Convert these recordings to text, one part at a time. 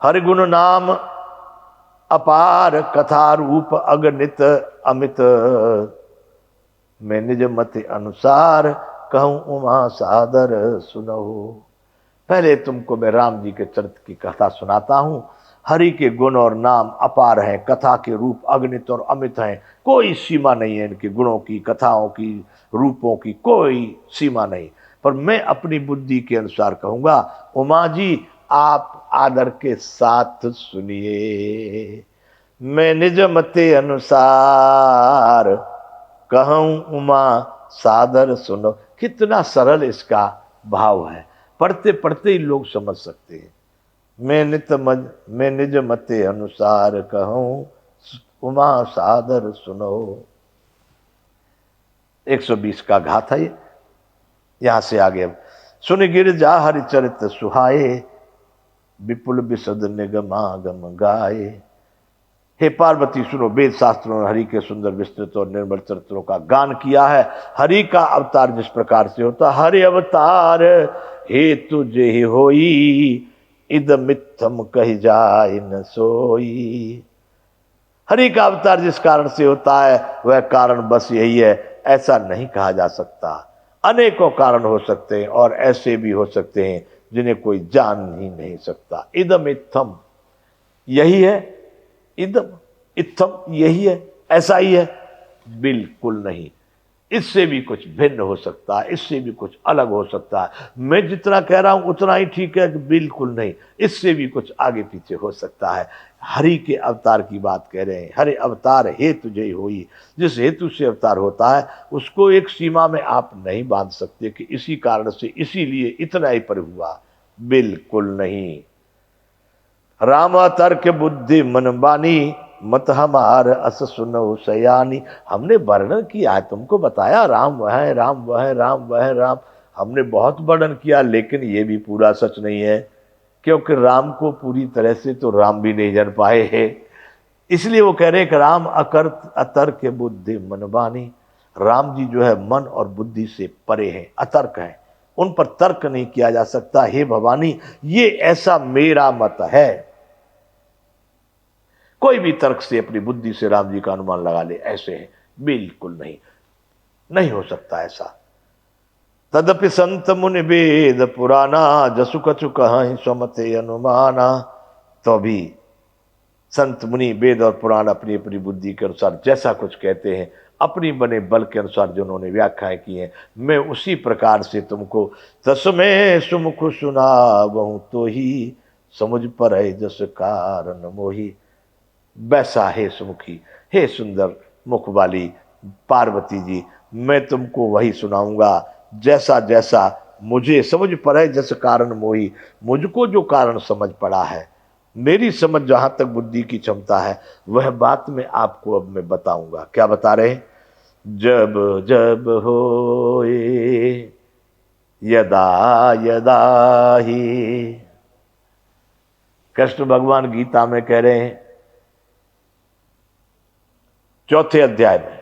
हरि गुण नाम अपार, कथा रूप अगणित अमित। मैं निज मति अनुसार कहूँ उमा सादर सुनहु। पहले तुमको मैं राम जी के चरित्र की कथा सुनाता हूँ। हरि के गुण और नाम अपार हैं, कथा के रूप अगणित और अमित हैं। कोई सीमा नहीं है इनके गुणों की, कथाओं की, रूपों की कोई सीमा नहीं। पर मैं अपनी बुद्धि के अनुसार कहूँगा। उमा जी आप आदर के साथ सुनिए। मैं निज मते अनुसार कहूँ उमा सादर सुनो। कितना सरल इसका भाव है, पढ़ते पढ़ते ही लोग समझ सकते हैं। मैं निज मते अनुसार कहूँ उमा सादर सुनो। 120 का घात है ये। यहां से आगे अब सुन गिरजा हरिचरित सुहाए, विपुल विशद निगमागम गाए। हे पार्वती सुनो, वेद शास्त्रों ने हरि के सुंदर विस्तृत और निर्मल चरित्रों का गान किया है। हरि का अवतार जिस प्रकार से होता, हरि अवतार हे तुझे ही होई, इद मिथम कही जाय न सोई। हरि का अवतार जिस कारण से होता है वह कारण बस यही है, ऐसा नहीं कहा जा सकता। अनेकों कारण हो सकते हैं और ऐसे भी हो सकते हैं जिन्हें कोई जान ही नहीं सकता। इदम इत्थम यही है, इदम इत्थम यही है, ऐसा ही है, बिल्कुल नहीं। इससे भी कुछ भिन्न हो सकता है, इससे भी कुछ अलग हो सकता है। मैं जितना कह रहा हूं उतना ही ठीक है, बिल्कुल नहीं, इससे भी कुछ आगे पीछे हो सकता है। हरि के अवतार की बात कह रहे हैं। हरि अवतार हेतु जय होई, जिस हेतु से अवतार होता है उसको एक सीमा में आप नहीं बांध सकते कि इसी कारण से, इसीलिए इतना ही पर हुआ, बिल्कुल नहीं। राम तर्क बुद्धि मन बानी, मत हमार अस सुनो सयानी। हमने वर्णन किया है, तुमको बताया राम वह है, राम वह है, राम वह है, राम। हमने बहुत वर्णन किया, लेकिन ये भी पूरा सच नहीं है, क्योंकि राम को पूरी तरह से तो राम भी नहीं जान पाए हैं। इसलिए वो कह रहे हैं कि राम अकर्त अतर्क बुद्धि मन बानी। राम जी जो है मन और बुद्धि से परे हैं, अतर्क हैं, उन पर तर्क नहीं किया जा सकता। हे भवानी, ये ऐसा मेरा मत है। कोई भी तर्क से अपनी बुद्धि से राम जी का अनुमान लगा ले, ऐसे है, बिल्कुल नहीं, नहीं हो सकता ऐसा। तदपि संत मुनि वेद पुराना, जसु कछु कहीं स्वमते अनुमाना। तो भी संत मुनि वेद और पुराण अपनी अपनी बुद्धि के अनुसार जैसा कुछ कहते हैं, अपनी बने बल के अनुसार जो उन्होंने व्याख्याएं की हैं, मैं उसी प्रकार से तुमको तस्मै सुमुख सुना बहु तो ही, समुझ पर है जस कारण मोही। वैसा हे सुमुखी, हे सुंदर मुख वाली पार्वती जी, मैं तुमको वही सुनाऊंगा जैसा जैसा मुझे समझ पड़े, जैसे कारण मोही, मुझको जो कारण समझ पड़ा है, मेरी समझ जहां तक बुद्धि की क्षमता है, वह बात मैं आपको अब मैं बताऊंगा। क्या बता रहे हैं? जब जब होए यदा यदा ही। कृष्ण भगवान गीता में कह रहे हैं, चौथे अध्याय में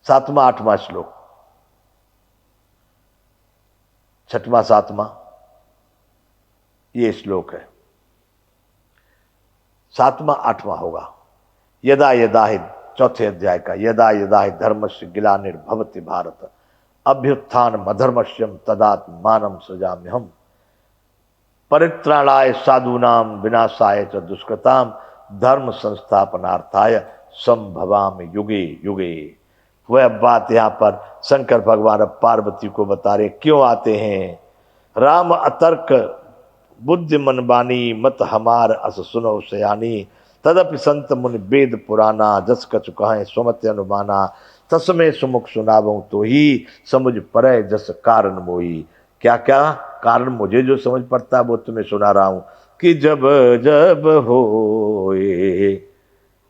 7वां 8वां श्लोक, 6वां 7वां ये श्लोक है, 7वां 8वां होगा। यदा यदा ही, चौथे अध्याय का, यदा यदा ही धर्मस्य ग्लानिर्भवति भारत अभ्युत्थान अधर्मस्यम तदात्मानं सृजाम्यहम् परित्राणाय साधूनाम विनाशाय च दुष्कृताम धर्म संस्थापनार्थाय संभवामि युगे युगे। वह बात यहाँ पर शंकर भगवान अब पार्वती को बता रहे क्यों आते हैं। राम अतर्क बुद्धि मन बानी, मत हमार अस सुनो सयानी। तदपि संत मुनि वेद पुराना, जस कछु कहें स्वमत अनुमाना। तस्मै सुमुख सुनावो तो ही, समुझ परै जस कारण मोही। क्या क्या कारण मुझे जो समझ पड़ता है वो तुम्हें सुना रहा हूं कि जब जब होए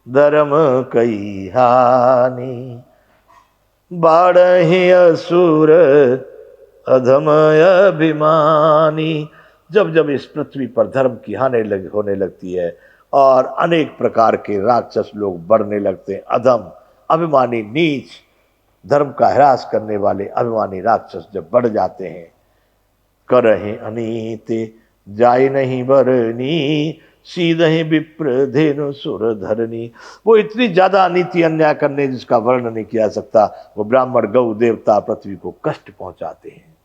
धर्म कई हानि, बाढ़हि असुर अधम अभिमानी। जब जब इस पृथ्वी पर धर्म की हानि होने लगती है और अनेक प्रकार के राक्षस लोग बढ़ने लगते हैं, अधम अभिमानी नीच धर्म का ह्रास करने वाले अभिमानी राक्षस जब बढ़ जाते हैं, करहे अनीति जाय नहीं बरनी, सीधे विप्र धेनु सुर धरनी। वो इतनी ज्यादा अनीति अन्याय करने जिसका वर्णन नहीं किया सकता। वो ब्राह्मण, गौ, देवता पृथ्वी को कष्ट पहुंचाते हैं।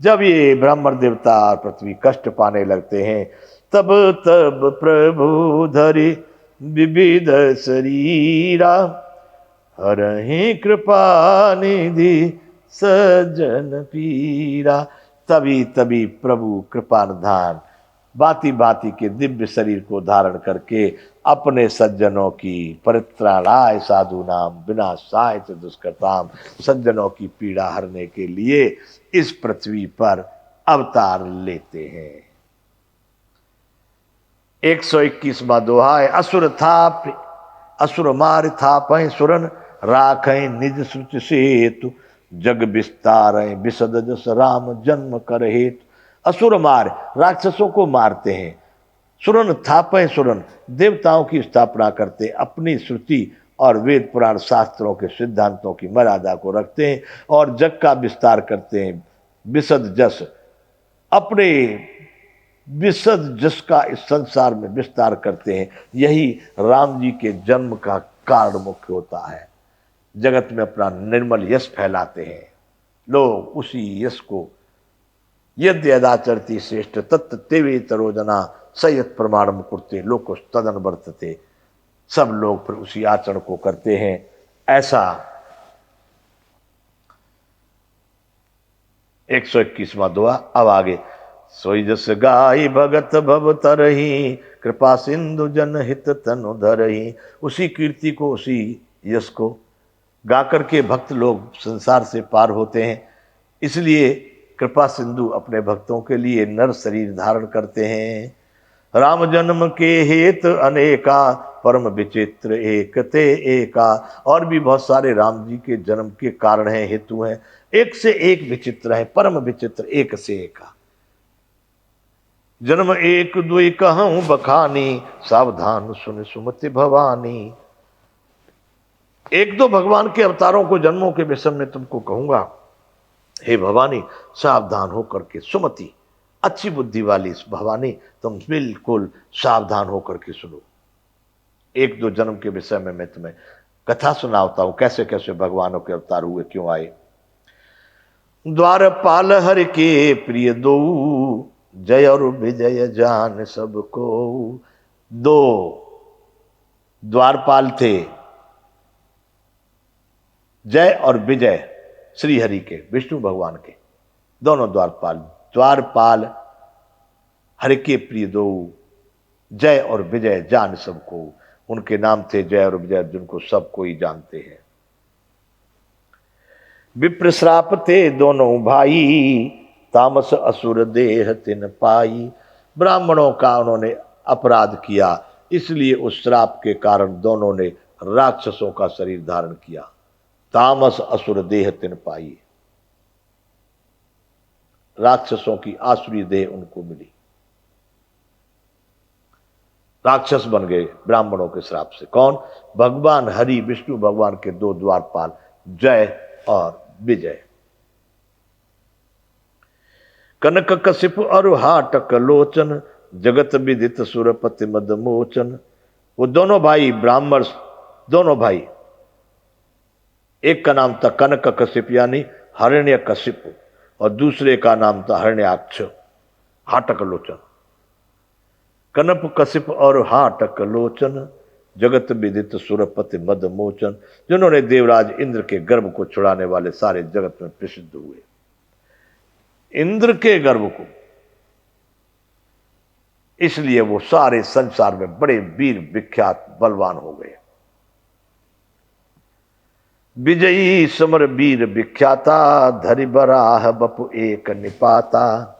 जब ये ब्राह्मण, देवता और पृथ्वी कष्ट पाने लगते हैं, तब तब प्रभु धरि विविध शरीरा, हरहि कृपा निधि सज्जन पीरा। तभी तभी प्रभु कृपा निधान भांति भांति के दिव्य शरीर को धारण करके अपने सज्जनों की परित्राणाय साधु नाम विनाशाय च दुष्कृताम, सज्जनों की पीड़ा हरने के लिए इस पृथ्वी पर अवतार लेते हैं। 121वां दोहा है। असुर थाप, असुर मार थापै सुरन, राखै निज श्रुति सेतु, जग विस्तार विशद जस राम जन्म कर हेतु। असुर मार, राक्षसों को मारते हैं। सुरन थापै सुरन, देवताओं की स्थापना करते, अपनी श्रुति और वेद पुराण शास्त्रों के सिद्धांतों की मर्यादा को रखते हैं और जग का विस्तार करते हैं। विशद जस, अपने विशद जस का इस संसार में विस्तार करते हैं। यही राम जी के जन्म का कारण मुख्य होता है। जगत में अपना निर्मल यश फैलाते हैं। लोग उसी यश को यद्य यदाचरति श्रेष्ठ तत्त तेवे तरोजना, सयत प्रमाण मुकुरते लोक तदन वर्तते। सब लोग फिर उसी आचरण को करते हैं। ऐसा 121वां दोहा। अब आगे। सोई जस गाय भगत भव तरही, कृपा सिंधु जन हित तनु धरही। उसी कीर्ति को, उसी यश को गा करके भक्त लोग संसार से पार होते हैं। इसलिए कृपा सिंधु अपने भक्तों के लिए नर शरीर धारण करते हैं। राम जन्म के हेत अनेका, परम विचित्र एक ते एका। और भी बहुत सारे राम जी के जन्म के कारण हैं, हेतु हैं। एक से एक विचित्र है, परम विचित्र, एक से एका। जन्म एक दुई कहूं बखानी, सावधान सुन सुमति भवानी। एक दो भगवान के अवतारों को जन्मों के विषय में तुमको कहूंगा, हे भवानी सावधान होकर के, सुमति अच्छी बुद्धि वाली भवानी, तुम बिल्कुल सावधान होकर के सुनो। एक दो जन्म के विषय में मैं तुम्हें कथा सुनाता हूं, कैसे कैसे भगवानों के अवतार हुए, क्यों आए। द्वारपाल हर के प्रिय दो, जय और विजय जान सबको। दो द्वारपाल थे, जय और विजय श्री हरि के, विष्णु भगवान के दोनों द्वारपाल। द्वारपाल हरि के प्रिय दो, जय और विजय जान सबको। उनके नाम थे जय और विजय, जिनको सब कोई जानते हैं। विप्र श्राप थे दोनों भाई, तामस असुर देह तिन पाई। ब्राह्मणों का उन्होंने अपराध किया, इसलिए उस श्राप के कारण दोनों ने राक्षसों का शरीर धारण किया। तामस असुर देह तिन पाई, राक्षसों की आसुरी देह उनको मिली, राक्षस बन गए ब्राह्मणों के श्राप से। कौन? भगवान हरि, विष्णु भगवान के दो द्वारपाल, जय और विजय। कनक कशिप और हाटक लोचन, जगत विदित सुरपति मद मोचन। वो दोनों भाई ब्राह्मण, दोनों भाई, एक का नाम था कनक कशिप यानी हरण्य कशिप, और दूसरे का नाम था हरण्याक्ष, हाटक लोचन। कनप कशिप और हाटक लोचन, जगत विदित सुरपति मद मोचन। जिन्होंने देवराज इंद्र के गर्भ को छुड़ाने वाले सारे जगत में प्रसिद्ध हुए। इंद्र के गर्भ को, इसलिए वो सारे संसार में बड़े वीर विख्यात बलवान हो गए। विजयी समर वीर विख्याता, धरि बराह बपु एक निपाता।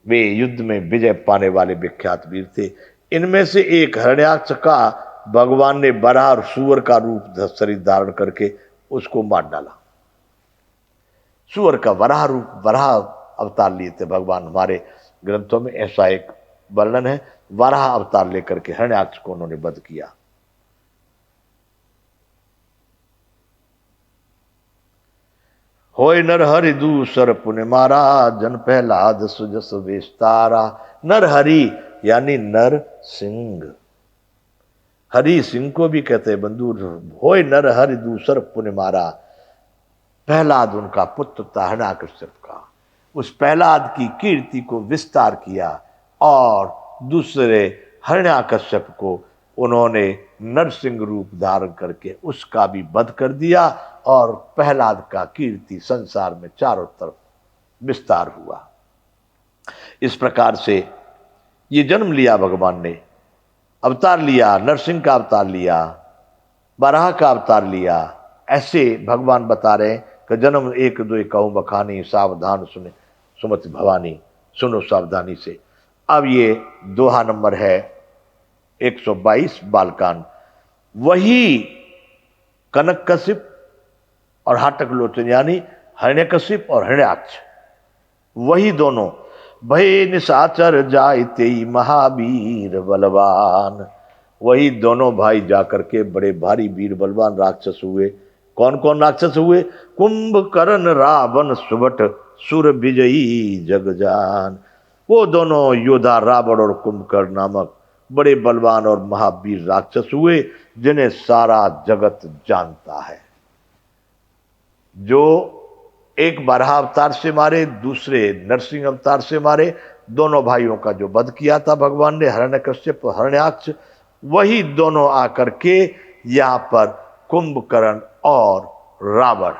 वे युद्ध में विजय पाने वाले विख्यात वीर थे। इनमें से एक हरण्याक्ष का भगवान ने बराह और सूअर का रूप शरीर धारण करके उसको मार डाला। सूअर का वराह रूप, वराह अवतार लिए थे भगवान। हमारे ग्रंथों में ऐसा एक वर्णन है, वराह अवतार लेकर के हरण्याक्ष को उन्होंने वध किया। होय नर हरि दूसर पुण्य मारा, जन प्रहलाद सुजस विस्तारा। नर हरि यानी नर सिंह, हरि सिंह को भी कहते हैं बंधु। होय नर हरि दूसर पुण्य मारा, प्रहलाद उनका पुत्र था हिरण्याकश्यप का, उस प्रहलाद की कीर्ति को विस्तार किया और दूसरे हिरण्याकश्यप को उन्होंने नरसिंह रूप धारण करके उसका भी वध कर दिया और प्रहलाद का कीर्ति संसार में चारों तरफ विस्तार हुआ। इस प्रकार से ये जन्म लिया भगवान ने, अवतार लिया, नरसिंह का अवतार लिया, बराह का अवतार लिया। ऐसे भगवान बता रहे हैं कि जन्म एक दो कहूँ बखानी, सावधान सुने सुमति भवानी, सुनो सावधानी से। अब ये दोहा नंबर है 122 बालकांड। वही कनककशिप और हाटक लोचन यानी हिरण्यकशिप और हिरण्याक्ष, वही दोनों भय निशाचर जायते महावीर बलवान, वही दोनों भाई जाकर के बड़े भारी वीर बलवान राक्षस हुए। कौन कौन राक्षस हुए? कुंभकर्ण रावण सुबट सुर विजयी जगजान। वो दोनों योद्धा रावण और कुंभकर्ण नामक बड़े बलवान और महावीर राक्षस हुए, जिन्हें सारा जगत जानता है। जो एक बराह अवतार से मारे, दूसरे नरसिंह अवतार से मारे, दोनों भाइयों का जो वध किया था भगवान ने, हिरण्यकश्यप और हिरण्याक्ष, वही दोनों आकर के यहां पर कुंभकर्ण और रावण,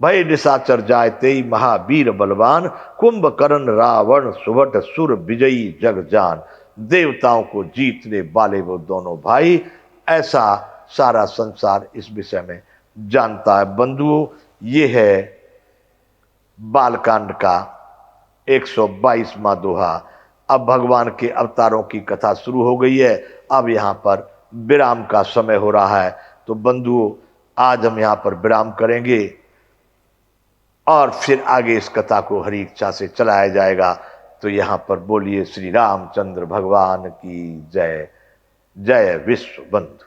भय निशाचर जायते महावीर बलवान, कुंभकर्ण रावण सुबट सुर विजयी जग जान, देवताओं को जीतने वाले वो दोनों भाई, ऐसा सारा संसार इस विषय में जानता है। बंधुओं, ये है बालकांड का 122वां दोहा। अब भगवान के अवतारों की कथा शुरू हो गई है। अब यहाँ पर विराम का समय हो रहा है, तो बंधुओं आज हम यहाँ पर विराम करेंगे और फिर आगे इस कथा को हरि इच्छा से चलाया जाएगा। तो यहाँ पर बोलिए श्री रामचंद्र भगवान की जय। जय विश्व बंधु।